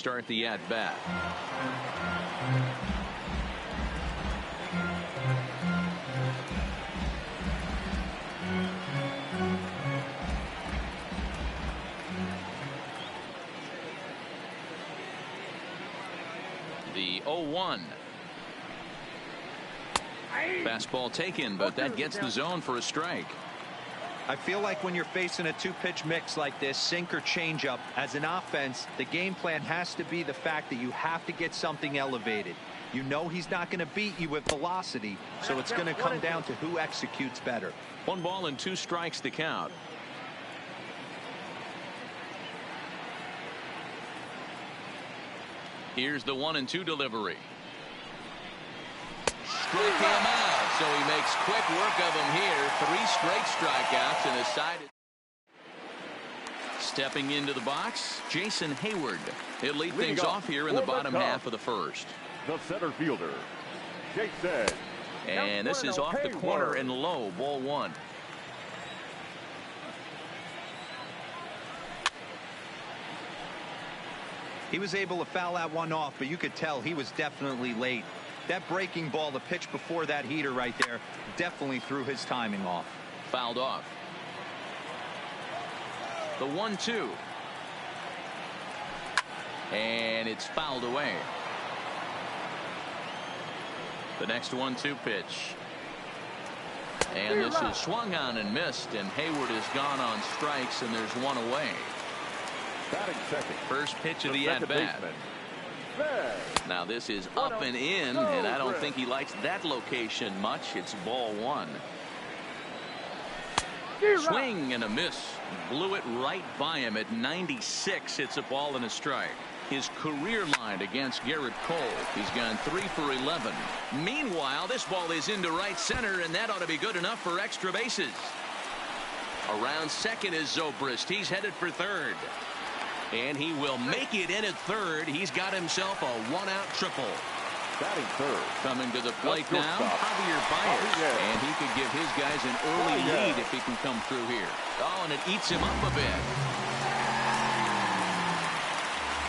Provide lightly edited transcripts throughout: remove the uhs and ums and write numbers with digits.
start the at-bat. The 0-1. Fastball taken, but that gets the zone for a strike. I feel like when you're facing a two-pitch mix like this, sink or changeup, as an offense, the game plan has to be the fact that you have to get something elevated. You know he's not going to beat you with velocity, so it's going to come down to who executes better. 1 ball and 2 strikes to count. Here's the 1-2 delivery. Strike him out, so he makes quick work of him here. 3 straight strikeouts and a side. Stepping into the box, Jason Hayward. He'll lead things off here in the bottom half of the first. The center fielder, Jason. And this is off the corner and low, ball 1. He was able to foul that one off, but you could tell he was definitely late. That breaking ball, the pitch before that heater right there, definitely threw his timing off. Fouled off. The 1-2. And it's fouled away. The next 1-2 pitch. And this is swung on and missed, and Hayward has gone on strikes, and there's 1 away. Batting second. First pitch of the at-bat. Now this is up and in, and I don't think he likes that location much. It's ball 1. Swing and a miss. Blew it right by him at 96. It's a ball and a strike. His career line against Garrett Cole. He's gone 3 for 11. Meanwhile, this ball is into right center, and that ought to be good enough for extra bases. Around second is Zobrist. He's headed for third. And he will make it in at third. He's got himself a 1-out triple. Batting third. Coming to the plate now, Javier Baez. And he could give his guys an early lead if he can come through here. Oh, and it eats him up a bit.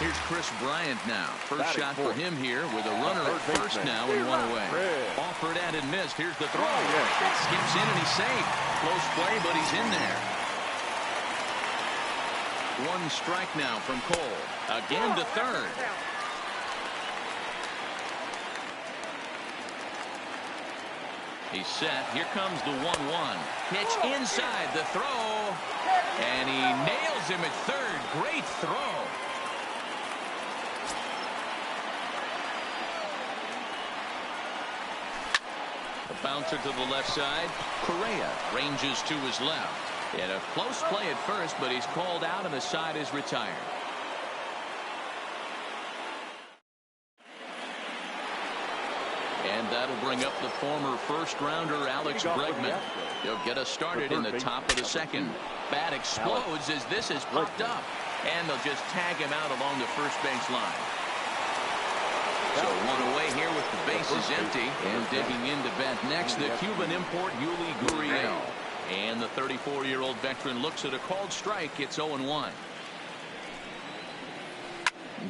Here's Chris Bryant now. First shot for him here with a runner at first now and 1 away. Offered at and missed. Here's the throw. It skips in and he's safe. Close play, but he's in there. 1 strike now from Cole. Again to third. He's set. Here comes the 1-1. Pitch inside the throw. And he nails him at third. Great throw. A bouncer to the left side. Correa ranges to his left. And a close play at first, but he's called out and the side is retired. And that'll bring up the former first-rounder Alex Bregman. He'll get us started in the top of the second. Bat explodes as this is popped up. And they'll just tag him out along the first base line. So 1 away here with the bases empty. And digging in to bat next, the Cuban import Yuli Gurriel. And the 34-year-old veteran looks at a called strike. It's 0-1.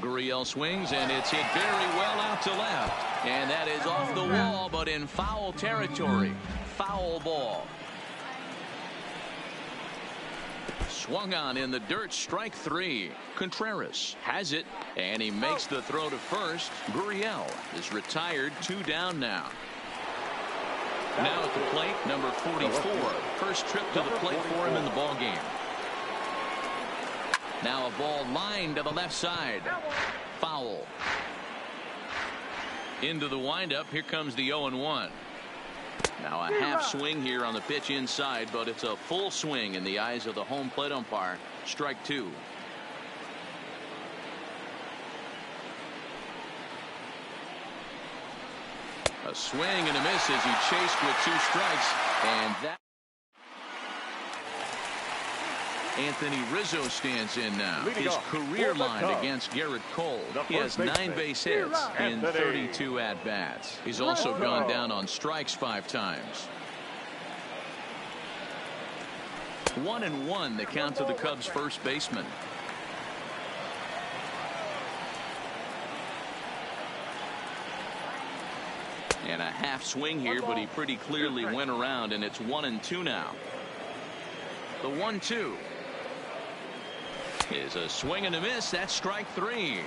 Gurriel swings, and it's hit very well out to left. And that is off the wall, but in foul territory. Foul ball. Swung on in the dirt, strike 3. Contreras has it, and he makes the throw to first. Gurriel is retired, 2 down now. Now at the plate, number 44. First trip to the plate for him in the ball game. Now a ball lined to the left side. Foul. Into the windup. Here comes the 0-1. Now a half swing here on the pitch inside, but it's a full swing in the eyes of the home plate umpire. Strike 2. A swing and a miss as he chased with 2 strikes. And that Anthony Rizzo stands in now. His career line against Garrett Cole. He has 9 base hits in 32 at-bats. He's also gone down on strikes 5 times. 1-1 the count to the Cubs first baseman. And a half swing here, but he pretty clearly went around, and it's 1-2 now. The 1-2 is a swing and a miss. That's strike 3.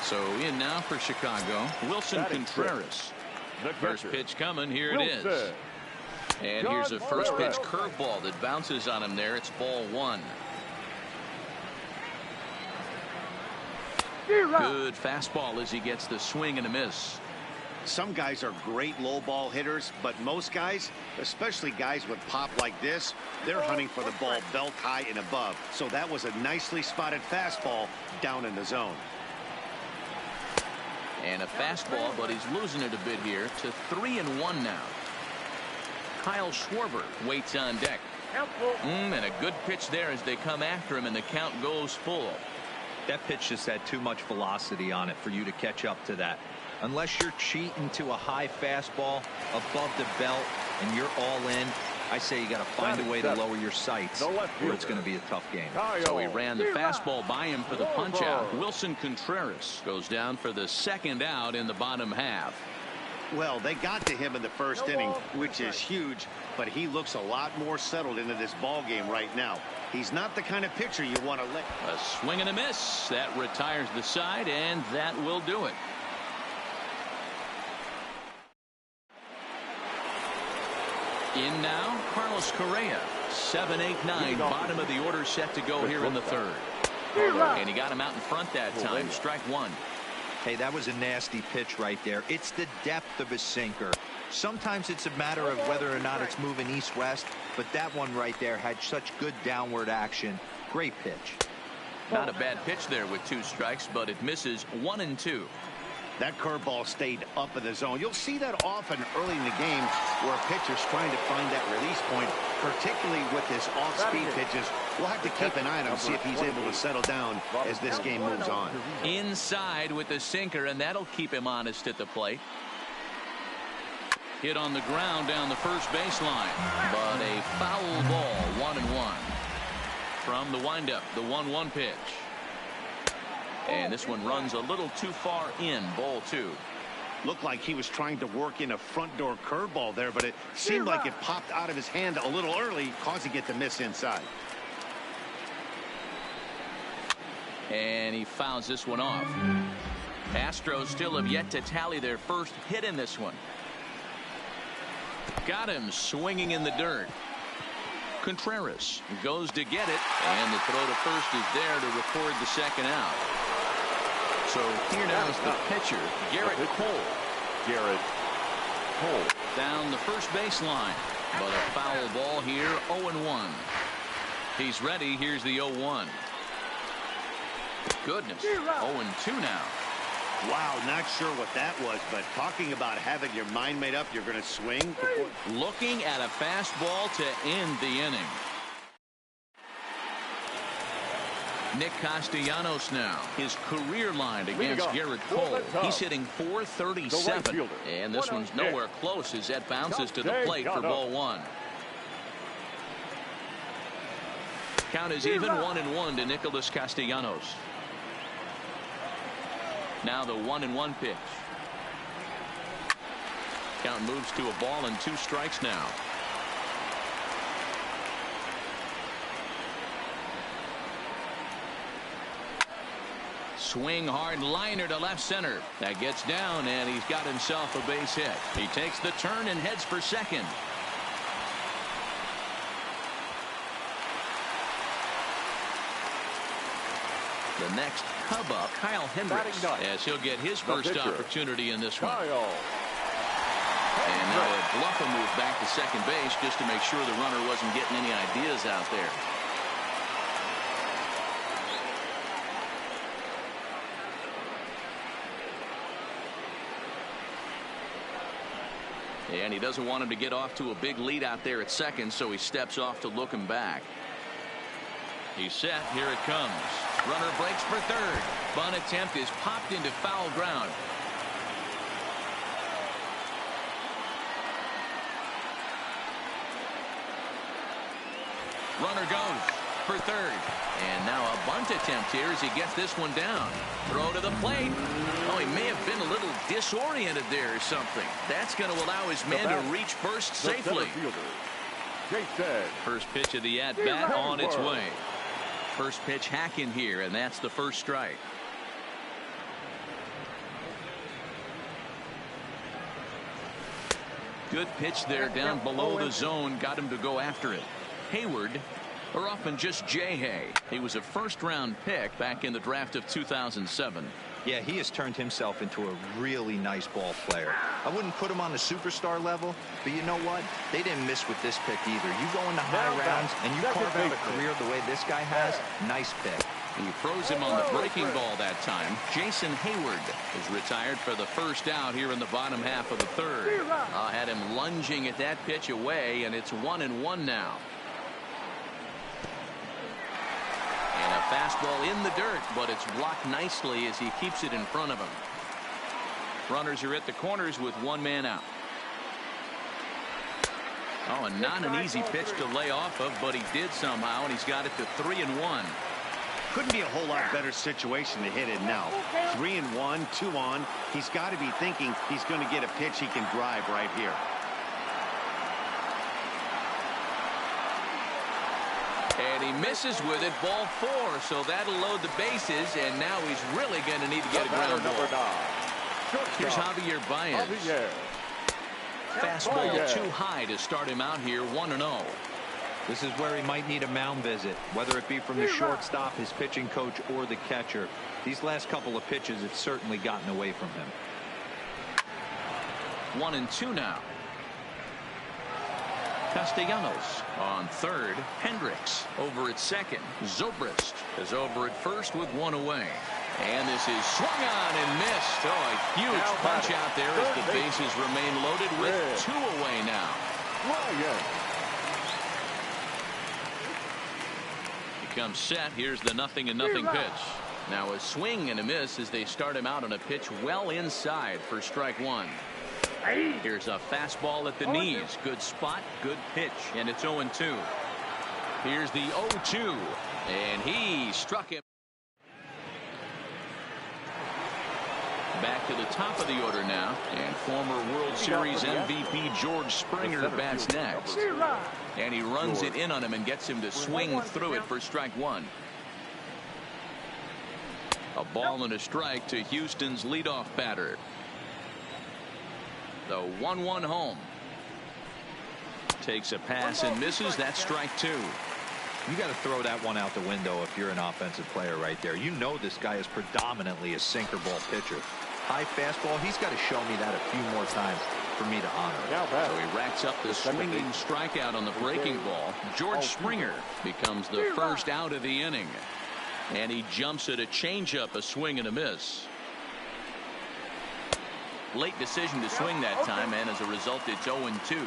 So in now for Chicago, Wilson Contreras. First pitch coming. Here it is. And here's a first pitch curveball that bounces on him there. It's ball 1. Good fastball as he gets the swing and a miss. Some guys are great low ball hitters, but most guys, especially guys with pop like this, they're hunting for the ball belt high and above. So that was a nicely spotted fastball down in the zone. And a fastball, but he's losing it a bit here to 3-1 now. Kyle Schwarber waits on deck. And a good pitch there as they come after him, and the count goes full. That pitch just had too much velocity on it for you to catch up to that. Unless you're cheating to a high fastball above the belt and you're all in, I say you got to find a way to lower your sights, or it's going to be a tough game. So he ran the fastball by him for the punch out. Wilson Contreras goes down for the second out in the bottom half. Well, they got to him in the first inning, which is huge, but he looks a lot more settled into this ball game right now. He's not the kind of pitcher you want to let. A swing and a miss. That retires the side, and that will do it. In now, Carlos Correa. 7-8-9, bottom of the order set to go here in the third. And he got him out in front that time. Strike 1. Hey, that was a nasty pitch right there. It's the depth of his sinker. Sometimes it's a matter of whether or not it's moving east-west, but that one right there had such good downward action. Great pitch. Not a bad pitch there with 2 strikes, but it misses 1-2. That curveball stayed up in the zone. You'll see that often early in the game where a pitcher's trying to find that release point, particularly with his off-speed pitches. We'll have to keep an eye on him, see if he's able to settle down as this game moves on. Inside with the sinker, and that'll keep him honest at the plate. Hit on the ground down the first baseline, but a foul ball, 1-1. From the windup, the 1-1 pitch. And this one runs a little too far in, ball 2. Looked like he was trying to work in a front door curveball there, but it seemed like it popped out of his hand a little early, causing it to miss inside. And he fouls this one off. Astros still have yet to tally their first hit in this one. Got him swinging in the dirt. Contreras goes to get it, and the throw to first is there to record the second out. So here now is the pitcher, Garrett Cole. Garrett Cole. Down the first baseline, but a foul ball here, 0-1. He's ready. Here's the 0-1. Goodness, 0-2 now. Wow, not sure what that was, but talking about having your mind made up, you're going to swing. Looking at a fastball to end the inning. Nick Castellanos now. His career line against Garrett Cole. He's hitting .437. And this one's nowhere close as that bounces to the plate for ball 1. Count is even, 1-1 to Nicholas Castellanos. Now the 1-1 pitch. Count moves to a ball and 2 strikes now. Swing hard liner to left center. That gets down, and he's got himself a base hit. He takes the turn and heads for second. The next Cub up, Kyle Hendricks, as he'll get his first opportunity in this one. And now a Bluffo move back to second base just to make sure the runner wasn't getting any ideas out there. And he doesn't want him to get off to a big lead out there at second, so he steps off to look him back. He's set. Here it comes. Runner breaks for third. Bunt attempt is popped into foul ground. Runner goes. for third. And now a bunt attempt here as he gets this one down. Throw to the plate. Oh, he may have been a little disoriented there or something. That's going to allow his man to reach first safely. First pitch of the at-bat on its way. First pitch hack in here, and that's the first strike. Good pitch there down below the zone. Got him to go after it. Hayward, or often just J-Hay. He was a first-round pick back in the draft of 2007. Yeah, he has turned himself into a really nice ball player. I wouldn't put him on the superstar level, but you know what? They didn't miss with this pick either. You go into high rounds and you carve out a career the way this guy has, nice pick. He throws him on the breaking ball that time. Jason Hayward is retired for the first out here in the bottom half of the third. Had him lunging at that pitch away, and it's 1-1 now. And a fastball in the dirt, but it's blocked nicely as he keeps it in front of him. Runners are at the corners with one man out. Oh, and not an easy pitch to lay off of, but he did somehow, and he's got it to 3-1. Couldn't be a whole lot better situation to hit it now. 3-1, 2 on. He's got to be thinking he's going to get a pitch he can drive right here. And he misses with it, ball 4, so that'll load the bases, and now he's really going to need to get a ground ball. Here's Javier Baez. Fastball too high to start him out here, 1-0. This is where he might need a mound visit, whether it be from the shortstop, his pitching coach, or the catcher. These last couple of pitches, it's certainly gotten away from him. 1-2 now. Castellanos on third. Hendricks over at second. Zobrist is over at first with one away. And this is swung on and missed. Oh, a huge punch out there as the bases remain loaded with 2 away now. He comes set. Here's the 0-0 pitch. Now a swing and a miss as they start him out on a pitch well inside for strike 1. Here's a fastball at the knees. Good spot, good pitch, and it's 0-2. Here's the 0-2, and he struck him. Back to the top of the order now, and former World Series MVP George Springer bats next. And he runs it in on him and gets him to swing through it for strike 1. A ball and a strike to Houston's leadoff batter. The 1-1 home. Takes a pass and misses. That's strike 2. You got to throw that one out the window if you're an offensive player right there. You know this guy is predominantly a sinker ball pitcher. High fastball, he's got to show me that a few more times for me to honor it. So he racks up the swinging strikeout on the breaking ball. George Springer becomes the first out of the inning. And he jumps at a changeup, a swing and a miss. Late decision to swing that time, and as a result, it's 0-2.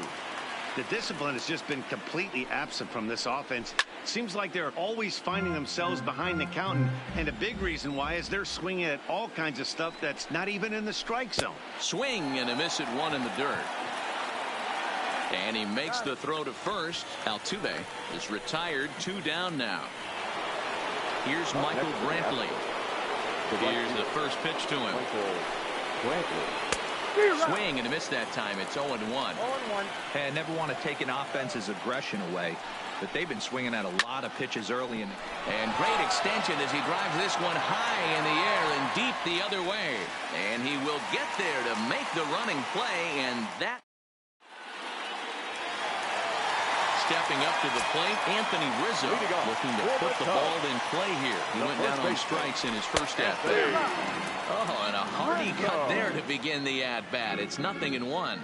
The discipline has just been completely absent from this offense. Seems like they're always finding themselves behind the count, and a big reason why is they're swinging at all kinds of stuff that's not even in the strike zone. Swing and a miss at 1 in the dirt. And he makes the throw to first. Altuve is retired, 2 down now. Here's Michael Brantley. Here's the first pitch to him. Swing and a miss that time. It's 0-1. Hey, I never want to take an offense's aggression away, but they've been swinging at a lot of pitches early in. And great extension as he drives this one high in the air and deep the other way. And he will get there to make the running play, and that. Stepping up to the plate, Anthony Rizzo looking to put the ball in play here. He went down on strikes in his first at-bat. Oh, and a hearty cut there to begin the at-bat. It's 0-1.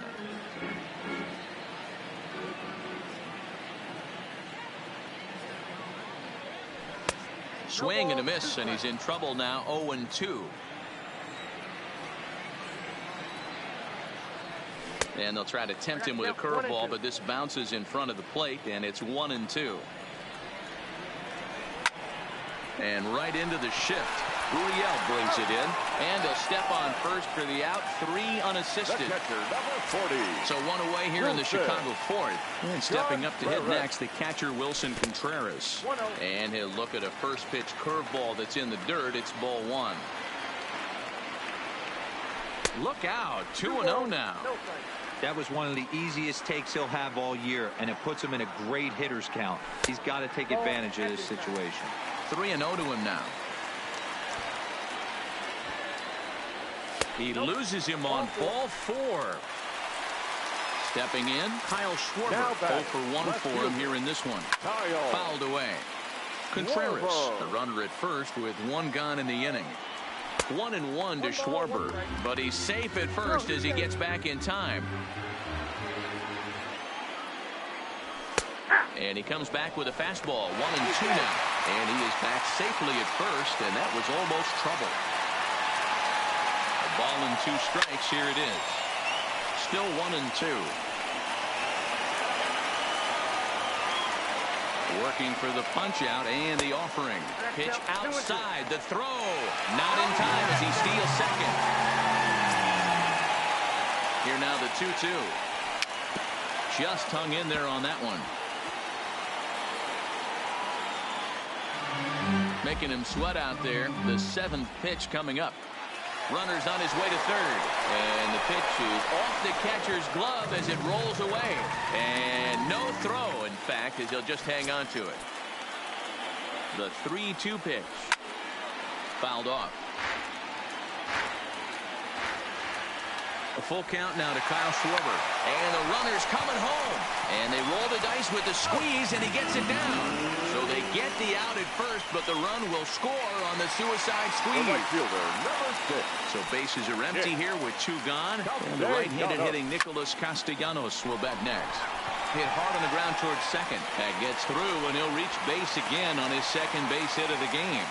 Swing and a miss, and he's in trouble now, 0-2. And they'll try to tempt him with a curveball, but this bounces in front of the plate, and it's 1-2. And right into the shift. Gurriel brings it in, and a step on first for the out, 3 unassisted. The catcher, number 40. So 1 away here in the Chicago fourth. And stepping up to hit next, the catcher Wilson Contreras. And he'll look at a first pitch curveball that's in the dirt. It's ball 1. Look out, 2-0 now. That was one of the easiest takes he'll have all year, and it puts him in a great hitter's count. He's got to take advantage of this situation. 3-0 to him now. He loses him on ball 4. Stepping in, Kyle Schwarber. 0 for 1 for him here in this one. Fouled away. Contreras, the runner at first with 1 gone in the inning. 1-1 to Schwarber, but he's safe at first as he gets back in time. And he comes back with a fastball, 1-2 now. And he is back safely at first, and that was almost trouble. A ball and 2 strikes, here it is. Still 1-2. Working for the punch out and the offering. Pitch outside, the throw. Not in time as he steals second. Here now the 2-2. Just hung in there on that one. Making him sweat out there. The 7th pitch coming up. Runner's on his way to third. And the pitch is off the catcher's glove as it rolls away. And no throw, in fact, as he'll just hang on to it. The 3-2 pitch. Fouled off. A full count now to Kyle Schwarber. And the runner's coming home. And they roll the dice with the squeeze, and he gets it down. So they get the out at first, but the run will score on the suicide squeeze. Right fielder, number 6. So bases are empty here with 2 gone. And the right-handed hitting Nicholas Castellanos will bat next. Hit hard on the ground towards second. That gets through, and he'll reach base again on his second base hit of the game.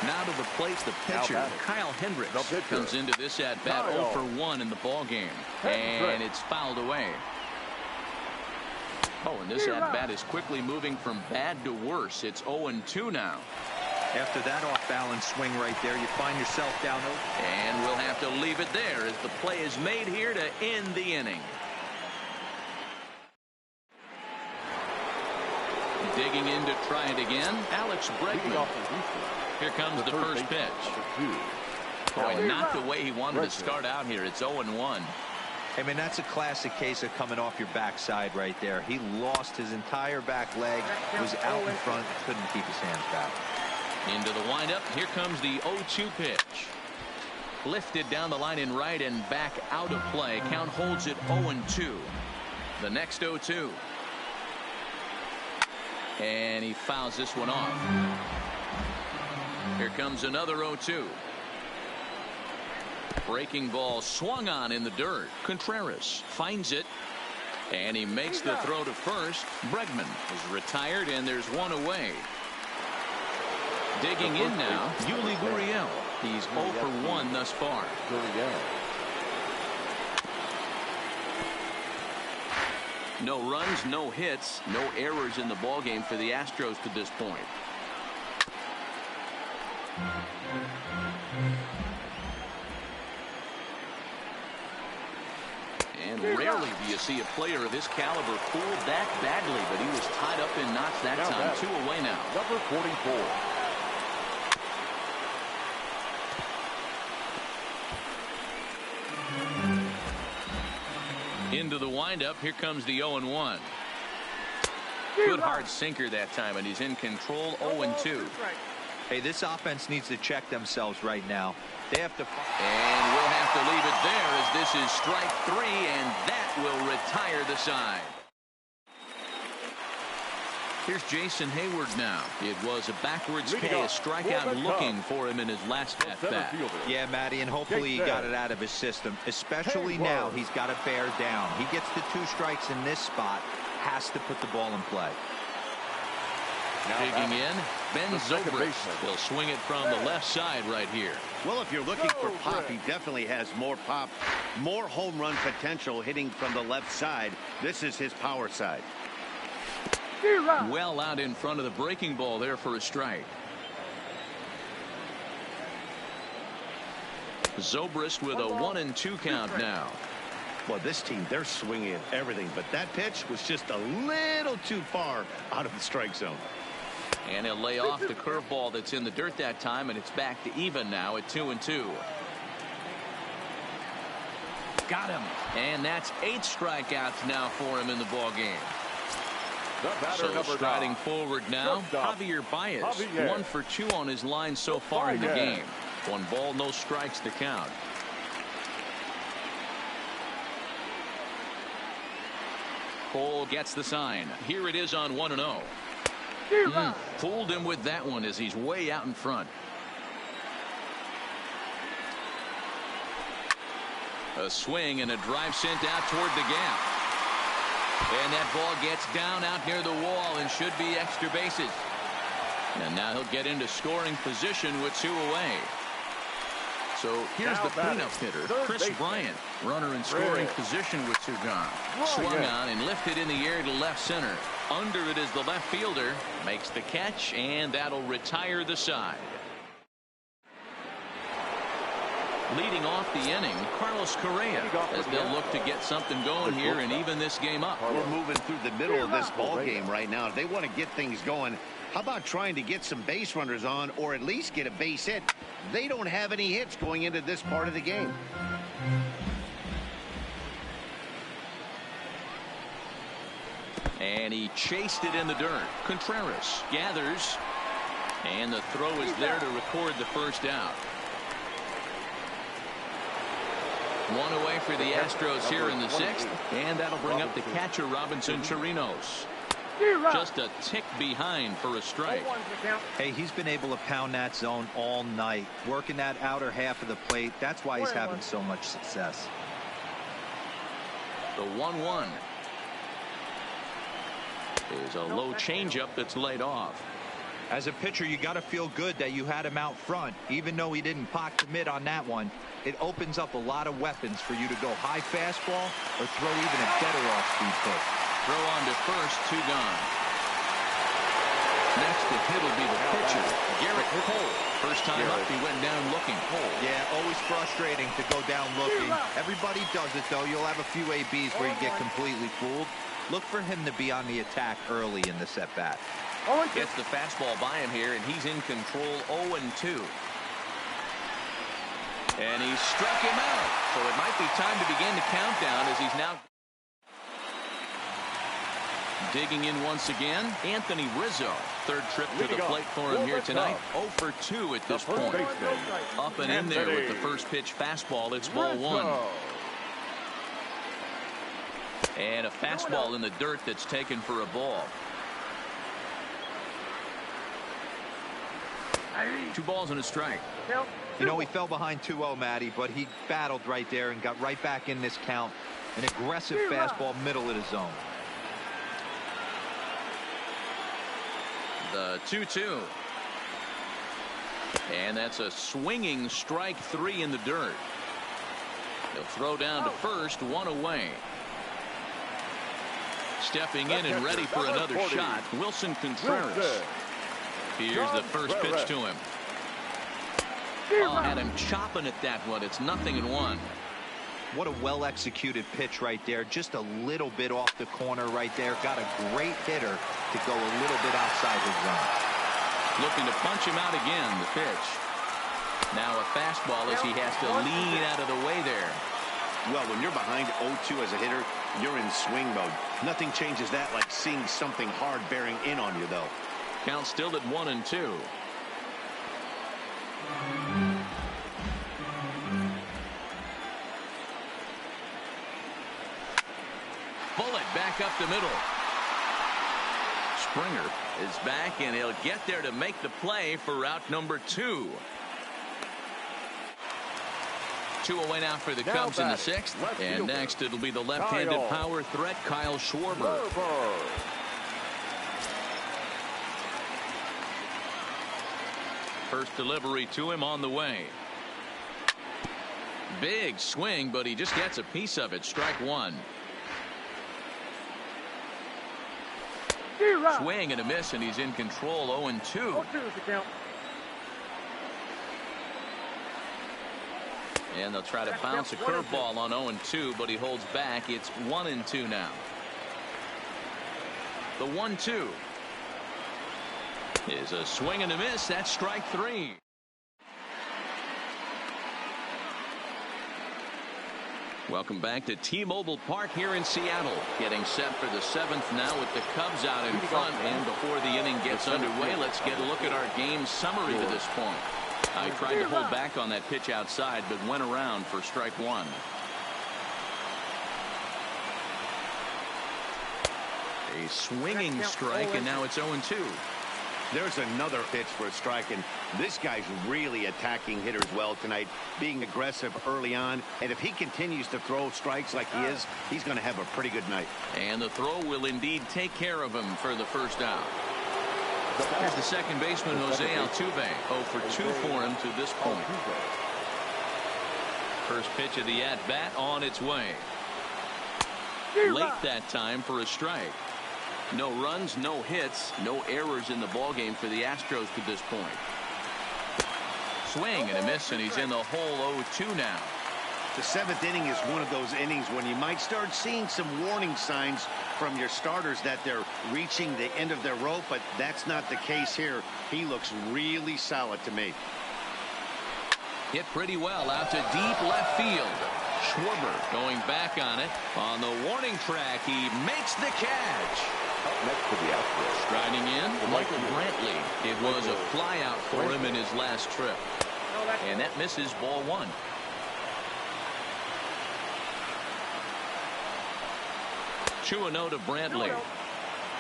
Now to the plate, the pitcher, Kyle Hendricks, comes into this at-bat 0 for 1 in the ballgame. And it's fouled away. Oh, and this at-bat is quickly moving from bad to worse. It's 0-2 now. After that off-balance swing right there, you find yourself down 0. And we'll have to leave it there as the play is made here to end the inning. Digging in to try it again, Alex Bregman. Here comes the first pitch. Boy, not the way he wanted to start out here. It's 0-1. I mean, that's a classic case of coming off your backside right there. He lost his entire back leg, was out in front, couldn't keep his hands back. Into the windup. Here comes the 0-2 pitch. Lifted down the line in right and back out of play. Count holds it 0-2. The next 0-2. And he fouls this one off. Here comes another 0-2. Breaking ball swung on in the dirt. Contreras finds it. And he makes the throw to first. Bregman is retired, and there's 1 away. Digging in now, Yuli Gurriel. He's 0 for 1 thus far. No runs, no hits, no errors in the ballgame for the Astros to this point. And rarely do you see a player of his caliber fooled that badly, but he was tied up in knots that time. 2 away now. Number 44. Into the windup. Here comes the 0-1. Good hard sinker that time, and he's in control. 0-2. Hey, this offense needs to check themselves right now. They have to. And we'll have to leave it there as this is strike 3, and that will retire the side. Here's Jason Hayward now. It was a backwards K, a strikeout looking for him in his last at-bat. Yeah, Matty, and hopefully he got it out of his system. Especially now, he's got to bear down. He gets the 2 strikes in this spot, has to put the ball in play. Digging in, Ben Zobrist. He'll swing it from the left side right here. Well, if you're looking for pop, he definitely has more pop, more home run potential hitting from the left side. This is his power side. Well out in front of the breaking ball there for a strike. Zobrist with a 1-2 count now. Well, this team, they're swinging at everything, but that pitch was just a little too far out of the strike zone. And he'll lay off the curveball that's in the dirt that time, and it's back to even now at 2-2. Got him. And that's 8 strikeouts now for him in the ball game. So striding forward now, Javier Baez. 1 for 2 on his line so far in the game. 1 ball, no strikes to count. Cole gets the sign. Here it is on 1-0. Fooled him with that one as he's way out in front. A swing and a drive sent out toward the gap. And that ball gets down out near the wall and should be extra bases. And now he'll get into scoring position with 2 away. So here's the cleanup hitter, Chris Bryant. Runner in scoring position with 2 gone. Swung on and lifted in the air to left center. Under it is the left fielder. Makes the catch, and that'll retire the side. Leading off the inning, Carlos Correa, as they'll look to get something going here and even this game up. We're moving through the middle of this ball game right now. If they want to get things going, how about trying to get some base runners on, or at least get a base hit? They don't have any hits going into this part of the game. And he chased it in the dirt. Contreras gathers, and the throw is there to record the first out. 1 away for the Astros here in the 6th, and that'll bring up the catcher Robinson Chirinos. Just a tick behind for a strike. Hey, he's been able to pound that zone all night, working that outer half of the plate. That's why he's having so much success. The 1-1 is a low changeup that's laid off. As a pitcher, you got to feel good that you had him out front. Even though he didn't pot commit on that one, it opens up a lot of weapons for you to go high fastball or throw even a better off-speed pitch. Throw on to first, 2 gone. Next to hit will be the pitcher, Garrett Cole. First time up, he went down looking. Yeah, always frustrating to go down looking. Everybody does it, though. You'll have a few ABs where you get completely fooled. Look for him to be on the attack early in the at-bat. Gets the fastball by him here, and he's in control 0-2. And he struck him out. So it might be time to begin the countdown as he's now digging in once again. Anthony Rizzo. 3rd trip to the plate for him here tonight. 0 for 2 at this point. Up and in there with the first pitch fastball. It's ball 1. And a fastball in the dirt that's taken for a ball. 2 balls and a strike. You know, he fell behind 2-0, Matty, but he battled right there and got right back in this count. An aggressive fastball middle of the zone. The 2-2. And that's a swinging strike 3 in the dirt. He'll throw down to first, 1 away. Stepping in and ready for another shot, Wilson Contreras. Here's the first pitch to him. Oh, had him chopping at that one. It's 0-1. What a well-executed pitch right there. Just a little bit off the corner right there. Got a great hitter to go a little bit outside his zone. Looking to punch him out again, the pitch. Now a fastball as he has to lean out of the way there. Well, when you're behind 0-2 as a hitter, you're in swing mode. Nothing changes that like seeing something hard bearing in on you, though. Count still at 1-2. Bullet back up the middle. Springer is back, and he'll get there to make the play for route number 2. 2 away now for the Cubs in the 6th. And next it'll be the left-handed power threat, Kyle Schwarber. First delivery to him on the way. Big swing, but he just gets a piece of it. Strike 1. Swing and a miss, and he's in control. 0-2. And they'll try to bounce a curveball on 0-2, but he holds back. It's 1-2 now. The 1-2 is a swing and a miss. That's strike 3. Welcome back to T-Mobile Park here in Seattle. Getting set for the 7th now with the Cubs out in front. And before the inning gets underway, let's get a look at our game summary to this point. I tried to hold back on that pitch outside, but went around for strike 1. A swinging strike, and now it's 0-2. There's another pitch for a strike, and this guy's really attacking hitters well tonight, being aggressive early on. And if he continues to throw strikes like he is, he's going to have a pretty good night. And the throw will indeed take care of him for the first out. Here's the second baseman, Jose Altuve. 0 for 2 for him to this point. First pitch of the at-bat on its way. Late that time for a strike. No runs, no hits, no errors in the ballgame for the Astros to this point. Swing and a miss, and he's in the hole 0-2 now. The 7th inning is one of those innings when you might start seeing some warning signs from your starters that they're reaching the end of their rope, but that's not the case here. He looks really solid to me. Hit pretty well out to deep left field. Schwarber going back on it. On the warning track, he makes the catch. Up next to the outfield. Striding in, Michael Brantley. It was a fly out for him in his last trip. And that misses, ball 1. Two and 0 to Brantley.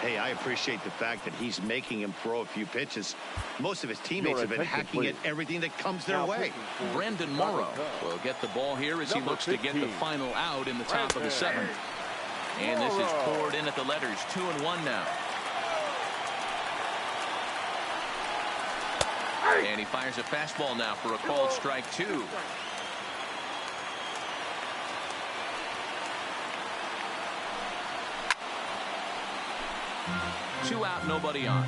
Hey, I appreciate the fact that he's making him throw a few pitches. Most of his teammates have been hacking at everything that comes their way. Brandon Morrow will get the ball here as he looks to get the final out in the top of the 7th. And this is poured in at the letters. 2-1 now. And he fires a fastball now for a called strike 2. Two out, nobody on.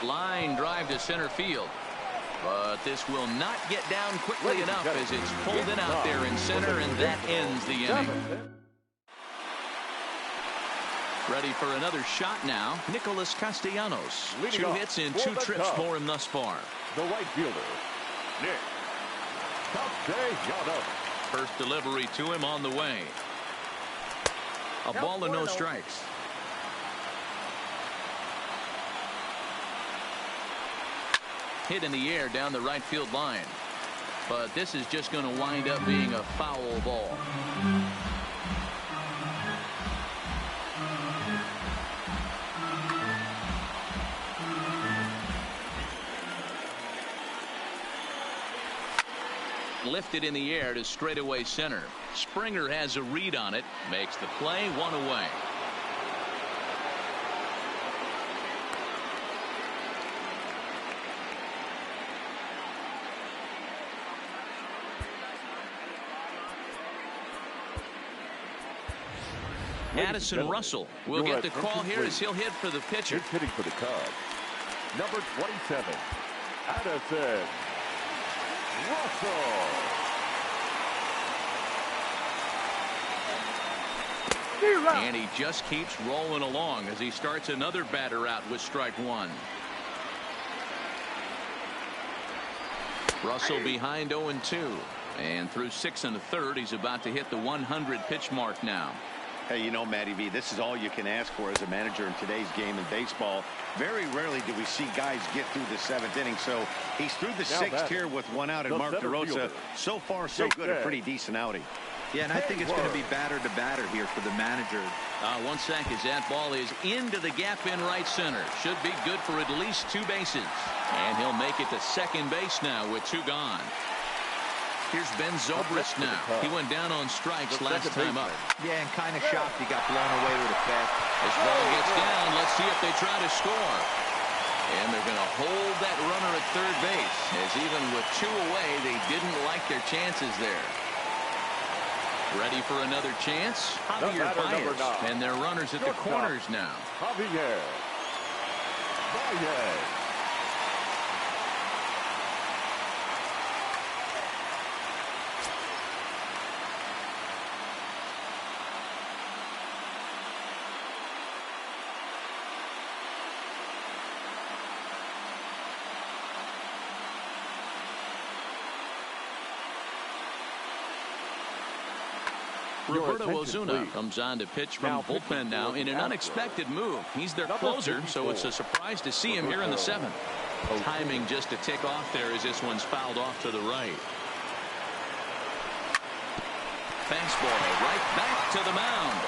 Line drive to center field. But this will not get down quickly enough as it's pulled in out there in center, and that ends the inning. Ready for another shot now. Nicholas Castellanos. 2 hits in 2 trips for him thus far. The right fielder, Nick Castellanos. First delivery to him on the way. A ball and no strikes. Hit in the air down the right field line. But this is just going to wind up being a foul ball. Lifted in the air to straightaway center. Springer has a read on it. Makes the play, 1 away. Addison Russell will get the call here as he'll hit for the pitcher. He's hitting for the Cubs. Number 27, Addison Russell. And he just keeps rolling along as he starts another batter out with strike 1. Russell behind 0-2. And through 6 1/3, he's about to hit the 100 pitch mark now. Hey, you know, Matty V, this is all you can ask for as a manager in today's game in baseball. Very rarely do we see guys get through the 7th inning. So he's through the 6th here with 1 out, and Mark DeRosa, so far so good, a pretty decent outing. Yeah, and I think it's going to be batter to batter here for the manager. 1 sec as that ball is into the gap in right center. Should be good for at least 2 bases. And he'll make it to second base now with 2 gone. Here's Ben Zobrist now. He went down on strikes last time up. Yeah, and kind of shocked he got blown away with a pitch. This ball gets down. Let's see if they try to score. And they're going to hold that runner at third base, as even with 2 away, they didn't like their chances there. Ready for another chance? Javier Baez. And their runners at the corners now. Javier. Valle. Roberto Osuna comes on to pitch from bullpen now in an unexpected move. He's their closer, so it's a surprise to see him here in the seventh. Timing just to tick off there as this one's fouled off to the right. Fastball right back to the mound.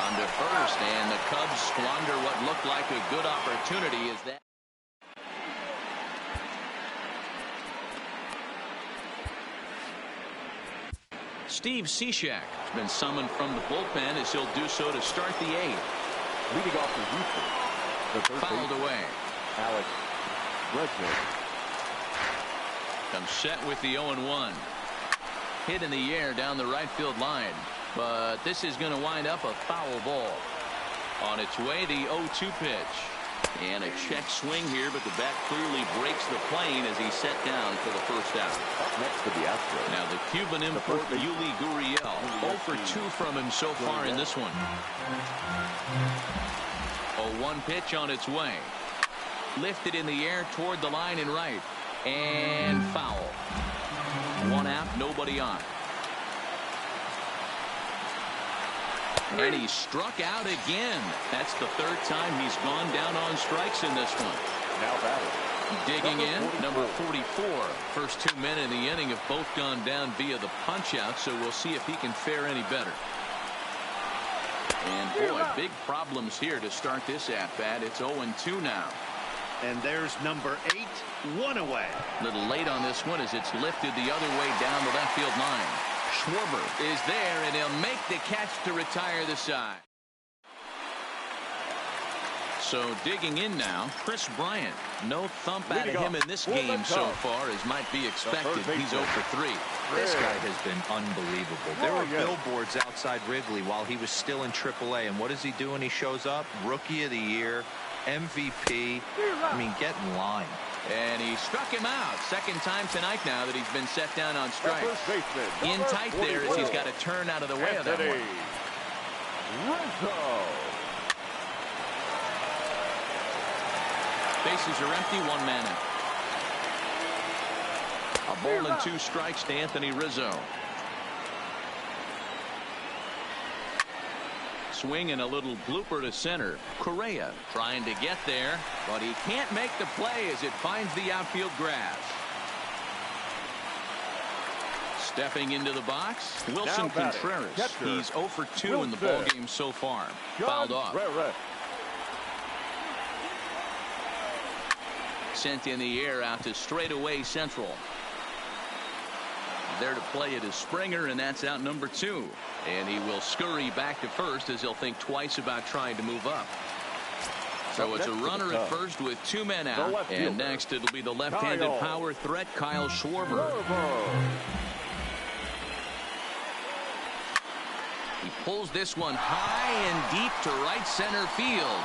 On to first, and the Cubs squander what looked like a good opportunity as that. Steve Cishek has been summoned from the bullpen as he'll do so to start the eighth. Leading off for Houston, the third Fouled away. Alex Bregman. Comes set with the 0-1. Hit in the air down the right field line, but this is going to wind up a foul ball. On its way, the 0-2 pitch. And a check swing here, but the bat clearly breaks the plane as he's set down for the first out. Up next to the Astros. Now the Cuban import, Yuli Gurriel, 0 for 2 from him so far in this one. 0-1 pitch on its way. Lifted in the air toward the line and right. And foul. 1 out, nobody on. And he struck out again. That's the third time he's gone down on strikes in this one. Now batting. Digging in, number 44. First 2 men in the inning have both gone down via the punch-out, so we'll see if he can fare any better. And boy, big problems here to start this at-bat. It's 0-2 now. And there's number 8, 1 away. A little late on this one as it's lifted the other way down the left field line. Schwarber is there, and he'll make the catch to retire the side. So digging in now, Chris Bryant. No thump out of him in this game so far as might be expected. He's 0 for 3. This guy has been unbelievable. There were billboards outside Wrigley while he was still in AAA, and what is he doing? He shows up, Rookie of the Year, MVP. I mean, get in line. And he struck him out. Second time tonight now that he's been set down on strike. In tight there as he's got to turn out of the way of that one. Bases are empty, 1 man out. A ball and 2 strikes to Anthony Rizzo. Swing and a little blooper to center. Correa trying to get there, but he can't make the play as it finds the outfield grass. Stepping into the box, Wilson Contreras. He's 0 for 2 in the ballgame so far. Fouled off. Sent in the air out to straightaway central. There to play it is Springer, and that's out number 2. And he will scurry back to first as he'll think twice about trying to move up. So it's a runner at first with 2 men out. And next it'll be the left-handed power threat, Kyle Schwarber. He pulls this one high and deep to right center field.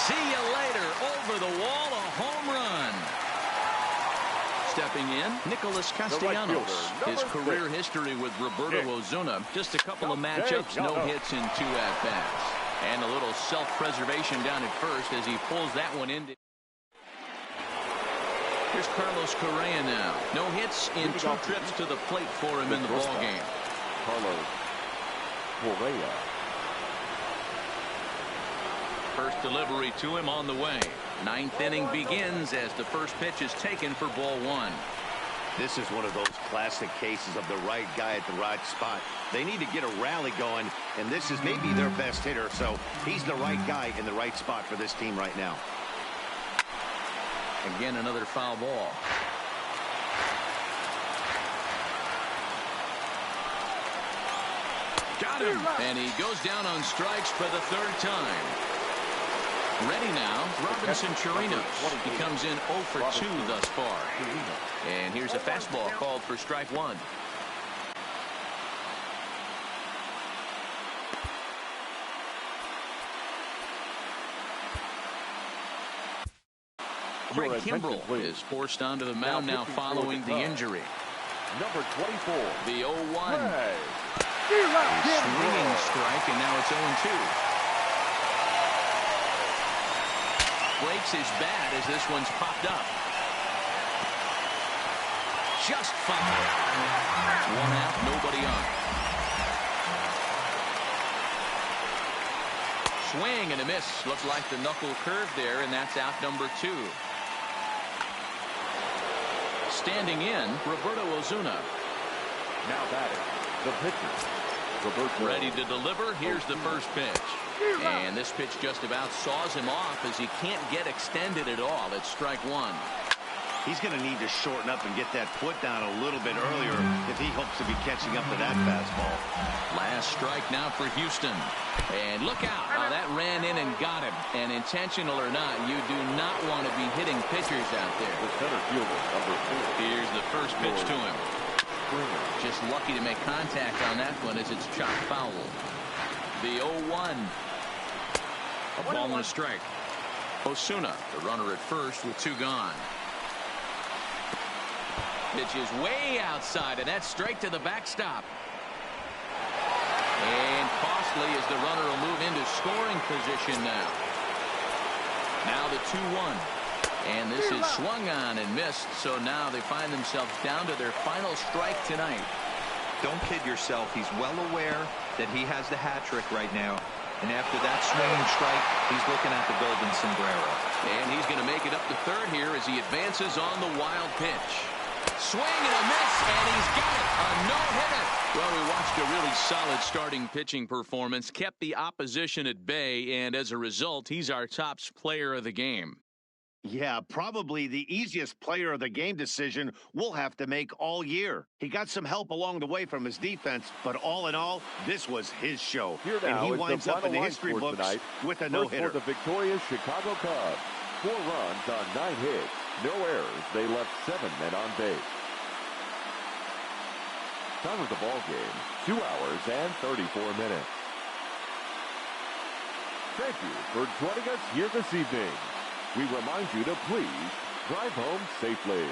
See you later. Over the wall, a home run. Stepping in, Nicholas Castellanos. His career history with Roberto Osuna, just a couple of matchups, no hits in 2 at-bats. And a little self-preservation down at first as he pulls that one in. Here's Carlos Correa now. No hits in 2 trips to the plate for him in the ballgame. Carlos Correa. First delivery to him on the way. 9th inning begins as the first pitch is taken for ball 1. This is one of those classic cases of the right guy at the right spot. They need to get a rally going, and this is maybe their best hitter, so he's the right guy in the right spot for this team right now. Again, another foul ball. Got him, and he goes down on strikes for the 3rd time. Ready now, Robinson Chirinos. He comes in 0 for 2 thus far. And here's a fastball called for strike 1. Craig Your attention, Kimbrell please. is forced onto the mound now pitching for following the Cubs. injury. Number 24. The 0-1. Craig Swinging Kimbrell. strike, and now it's 0-2. Breaks his bat as this one's popped up. Just fouled. 1 out, nobody on. Swing and a miss. Looks like the knuckle curve there, and that's out number 2. Standing in, Roberto Ozuna. Now batting, the pitcher. Roberto. Ready to deliver. Here's the first pitch. And this pitch just about saws him off as he can't get extended at all. It's strike 1. He's going to need to shorten up and get that foot down a little bit earlier if he hopes to be catching up to that fastball. Last strike now for Houston. And look out. Oh, that ran in and got him. And intentional or not, you do not want to be hitting pitchers out there. The center fielder, number 4. Here's the first pitch to him. Just lucky to make contact on that one as it's chopped foul. The 0-1. A ball and a strike. Osuna, the runner at first with 2 gone. Pitch is way outside, and that's straight to the backstop. And costly as the runner will move into scoring position now. Now the 2-1. And this is swung on and missed, so now they find themselves down to their final strike tonight. Don't kid yourself. He's well aware that he has the hat trick right now. And after that swinging strike, he's looking at the golden sombrero. And he's going to make it up to third here as he advances on the wild pitch. Swing and a miss, and he's got it. A no-hitter. Well, we watched a really solid starting pitching performance, kept the opposition at bay, and as a result, he's our top player of the game. Yeah, probably the easiest player of the game decision we'll have to make all year. He got some help along the way from his defense, but all in all, this was his show. Here now and he is winds the up in the final history line for books tonight. with a First no-hitter. for the victorious Chicago Cubs. 4 runs on 9 hits. No errors. They left 7 men on base. Time of the ball game, 2 hours and 34 minutes. Thank you for joining us here this evening. We remind you to please drive home safely.